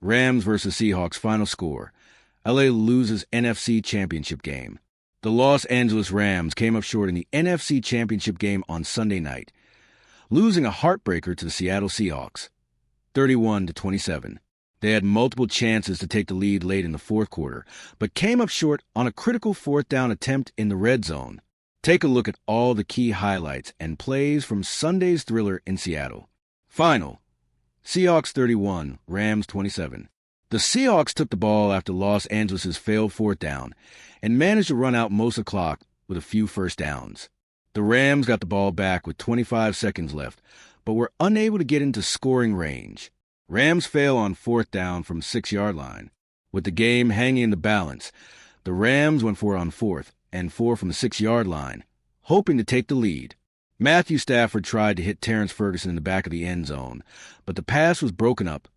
Rams versus Seahawks final score. LA loses NFC Championship Game. The Los Angeles Rams came up short in the NFC Championship Game on Sunday night, losing a heartbreaker to the Seattle Seahawks, 31-27. They had multiple chances to take the lead late in the fourth quarter, but came up short on a critical fourth down attempt in the red zone. Take a look at all the key highlights and plays from Sunday's thriller in Seattle. Final: Seahawks 31, Rams 27. The Seahawks took the ball after Los Angeles' failed fourth down and managed to run out most of the clock with a few first downs. The Rams got the ball back with 25 seconds left, but were unable to get into scoring range. Rams fail on fourth down from 6-yard line. With the game hanging in the balance, the Rams went for it on fourth and 4 from the 6-yard line, hoping to take the lead. Matthew Stafford tried to hit Terrence Ferguson in the back of the end zone, but the pass was broken up,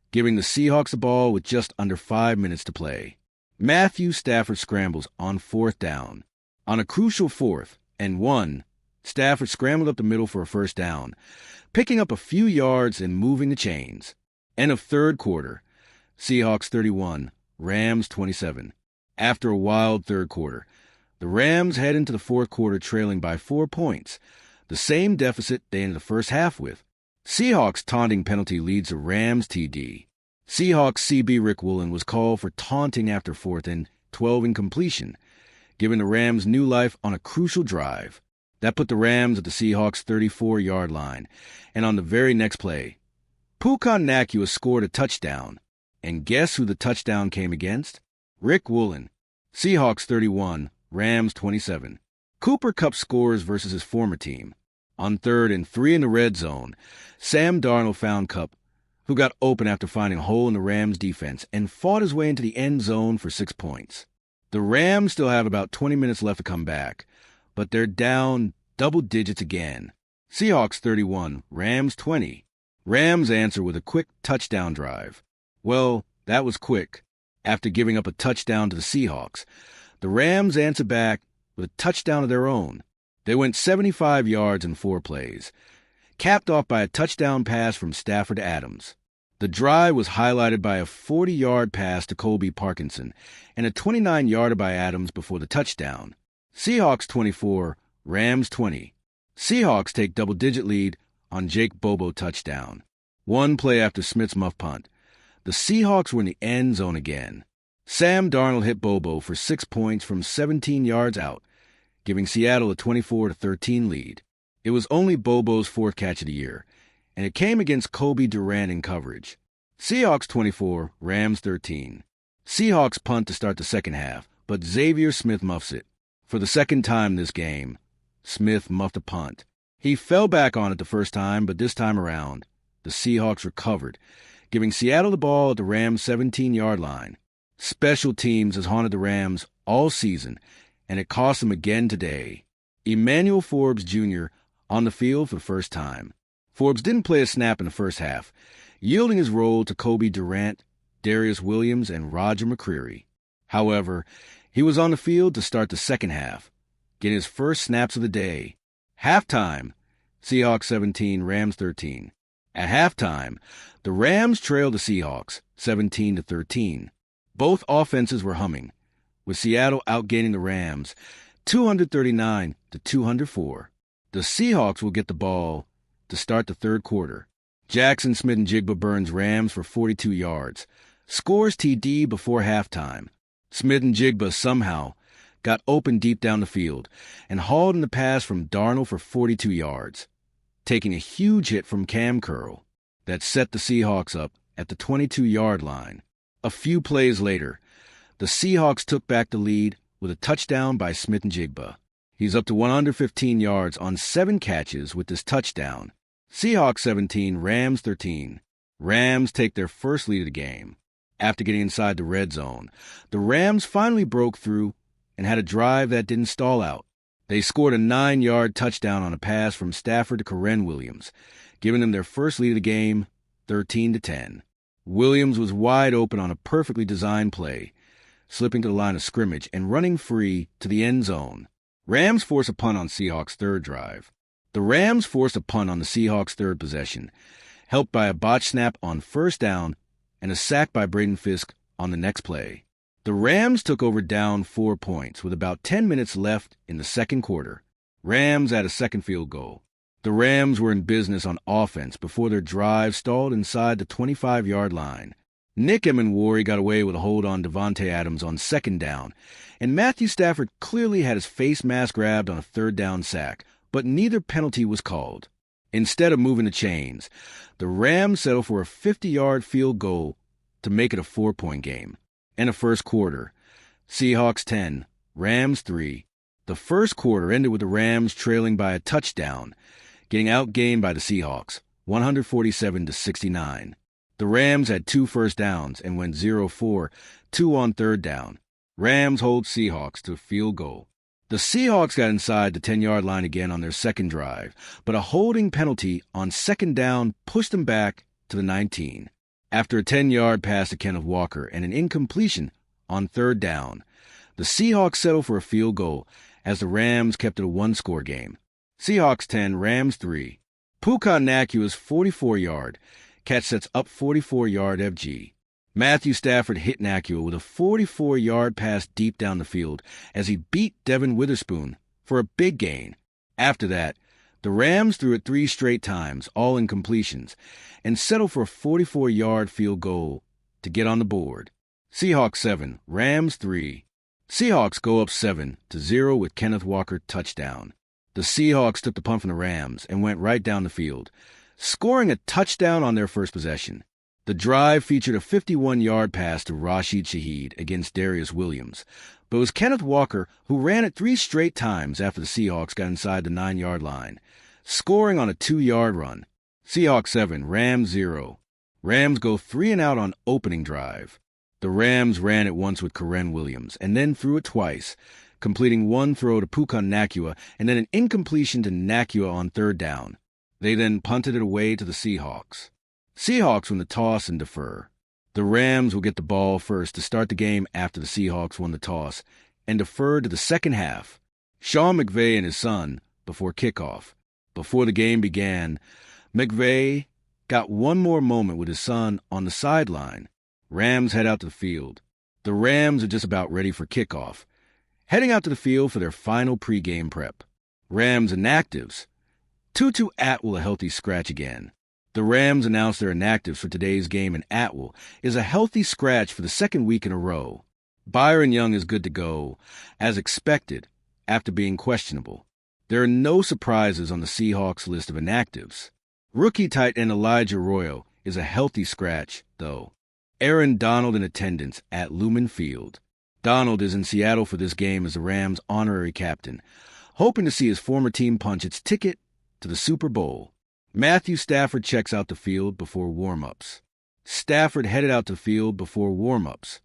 giving the Seahawks the ball with just under 5 minutes to play. Matthew Stafford scrambles on fourth down. On a crucial 4th and 1, Stafford scrambled up the middle for a first down, picking up a few yards and moving the chains. End of third quarter. Seahawks 31, Rams 27. After a wild third quarter, the Rams head into the fourth quarter trailing by 4 points, the same deficit they ended the first half with. Seahawks taunting penalty leads the Rams TD. Seahawks CB Rick Woolen was called for taunting after 4th and 12 incompletion, giving the Rams new life on a crucial drive. That put the Rams at the Seahawks' 34-yard line, and on the very next play, Puka Nacua scored a touchdown. And guess who the touchdown came against? Rick Woolen. Seahawks 31, Rams 27. Cooper Kupp scores versus his former team. On 3rd and 3 in the red zone, Sam Darnold found Kupp, who got open after finding a hole in the Rams' defense and fought his way into the end zone for 6 points. The Rams still have about 20 minutes left to come back, but they're down double digits again. Seahawks 31, Rams 20. Rams answer with a quick touchdown drive. Well, that was quick. After giving up a touchdown to the Seahawks, the Rams answer back with a touchdown of their own. They went 75 yards in 4 plays, capped off by a touchdown pass from Stafford to Adams. The drive was highlighted by a 40-yard pass to Colby Parkinson and a 29-yarder by Adams before the touchdown. Seahawks 24, Rams 20. Seahawks take double-digit lead on Jake Bobo touchdown. 1 play after Smith's muff punt, the Seahawks were in the end zone again. Sam Darnold hit Bobo for 6 points from 17 yards out, giving Seattle a 24-13 lead. It was only Bobo's 4th catch of the year, and it came against Kobe Durant in coverage. Seahawks 24, Rams 13. Seahawks punt to start the second half, but Xavier Smith muffs it. For the second time this game, Smith muffed a punt. He fell back on it the first time, but this time around, the Seahawks recovered, giving Seattle the ball at the Rams' 17-yard line. Special teams has haunted the Rams all season, and it cost them again today. Emmanuel Forbes Jr. on the field for the first time. Forbes didn't play a snap in the first half, yielding his role to Kobe Durant, Darius Williams, and Roger McCreary. However, he was on the field to start the second half, getting his first snaps of the day. Halftime, Seahawks 17, Rams 13. At halftime, the Rams trailed the Seahawks 17-13. Both offenses were humming, with Seattle outgaining the Rams 239-204. The Seahawks will get the ball to start the third quarter. Jackson Smith-Njigba burns Rams for 42 yards, scores TD before halftime. Smith-Njigba somehow got open deep down the field and hauled in the pass from Darnold for 42 yards, taking a huge hit from Cam Curl that set the Seahawks up at the 22-yard line. A few plays later, the Seahawks took back the lead with a touchdown by Smith-Njigba. He's up to 115 yards on 7 catches with this touchdown. Seahawks 17, Rams 13. Rams take their first lead of the game. After getting inside the red zone, the Rams finally broke through and had a drive that didn't stall out. They scored a 9-yard touchdown on a pass from Stafford to Karen Williams, giving them their first lead of the game, 13-10. Williams was wide open on a perfectly designed play, slipping to the line of scrimmage and running free to the end zone. Rams force a punt on Seahawks' third drive. The Rams forced a punt on the Seahawks' third possession, helped by a botched snap on first down and a sack by Braden Fisk on the next play. The Rams took over down 4 points with about 10 minutes left in the second quarter. Rams had a second field goal. The Rams were in business on offense before their drive stalled inside the 25-yard line. Nick Emenwari got away with a hold on Davante Adams on second down, and Matthew Stafford clearly had his face mask grabbed on a third down sack, but neither penalty was called. Instead of moving the chains, the Rams settled for a 50-yard field goal to make it a 4-point game. In the first quarter, Seahawks 10, Rams 3. The first quarter ended with the Rams trailing by a touchdown, getting outgained by the Seahawks, 147-69. The Rams had 2 first downs and went 0-4, 2 on third down. Rams hold Seahawks to a field goal. The Seahawks got inside the 10-yard line again on their second drive, but a holding penalty on second down pushed them back to the 19. After a 10-yard pass to Kenneth Walker and an incompletion on third down, the Seahawks settled for a field goal as the Rams kept it a one-score game. Seahawks 10, Rams 3. Puka Nacua's 44-yard catch sets up 44-yard FG. Matthew Stafford hit Nacua with a 44-yard pass deep down the field as he beat Devin Witherspoon for a big gain. After that, the Rams threw it 3 straight times, all incompletions, and settled for a 44-yard field goal to get on the board. Seahawks 7, Rams 3. Seahawks go up 7-0 with Kenneth Walker touchdown. The Seahawks took the punt from the Rams and went right down the field, scoring a touchdown on their first possession. The drive featured a 51-yard pass to Rashid Shaheed against Darius Williams, but it was Kenneth Walker who ran it 3 straight times after the Seahawks got inside the 9-yard line, scoring on a 2-yard run. Seahawks 7, Rams 0. Rams go 3 and out on opening drive. The Rams ran it once with Karen Williams and then threw it twice, completing one throw to Puka Nacua and then an incompletion to Nacua on third down. They then punted it away to the Seahawks. Seahawks won the toss and defer. The Rams will get the ball first to start the game after the Seahawks won the toss and deferred to the second half. Sean McVay and his son before kickoff. Before the game began, McVay got one more moment with his son on the sideline. Rams head out to the field. The Rams are just about ready for kickoff, heading out to the field for their final pregame prep. Rams inactives. Tutu Atwell a healthy scratch again. The Rams announced their inactives for today's game, and Atwell is a healthy scratch for the second week in a row. Byron Young is good to go, as expected, after being questionable. There are no surprises on the Seahawks list of inactives. Rookie tight end Elijah Royal is a healthy scratch, though. Aaron Donald in attendance at Lumen Field. Donald is in Seattle for this game as the Rams' honorary captain, hoping to see his former team punch its ticket to the Super Bowl. Matthew Stafford checks out the field before warm-ups. Stafford headed out the field before warm-ups,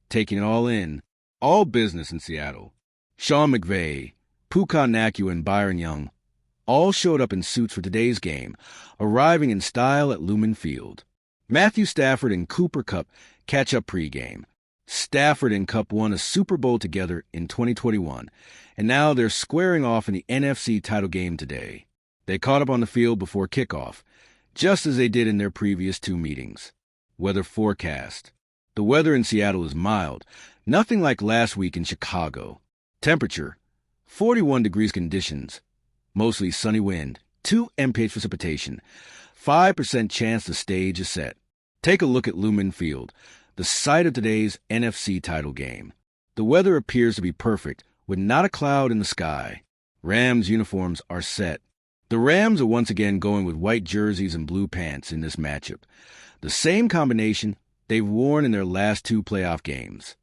taking it all in. All business in Seattle. Sean McVay, Puka Nacua, and Byron Young all showed up in suits for today's game, arriving in style at Lumen Field. Matthew Stafford and Cooper Kupp catch up pregame. Stafford and Kupp won a Super Bowl together in 2021, and now they're squaring off in the NFC title game today. They caught up on the field before kickoff, just as they did in their previous 2 meetings. Weather forecast. The weather in Seattle is mild, nothing like last week in Chicago. Temperature, 41 degrees conditions, mostly sunny wind, 2 mph precipitation, 5% chance the stage is set. Take a look at Lumen Field, the site of today's NFC title game. The weather appears to be perfect, with not a cloud in the sky. Rams uniforms are set. The Rams are once again going with white jerseys and blue pants in this matchup, the same combination they've worn in their last 2 playoff games.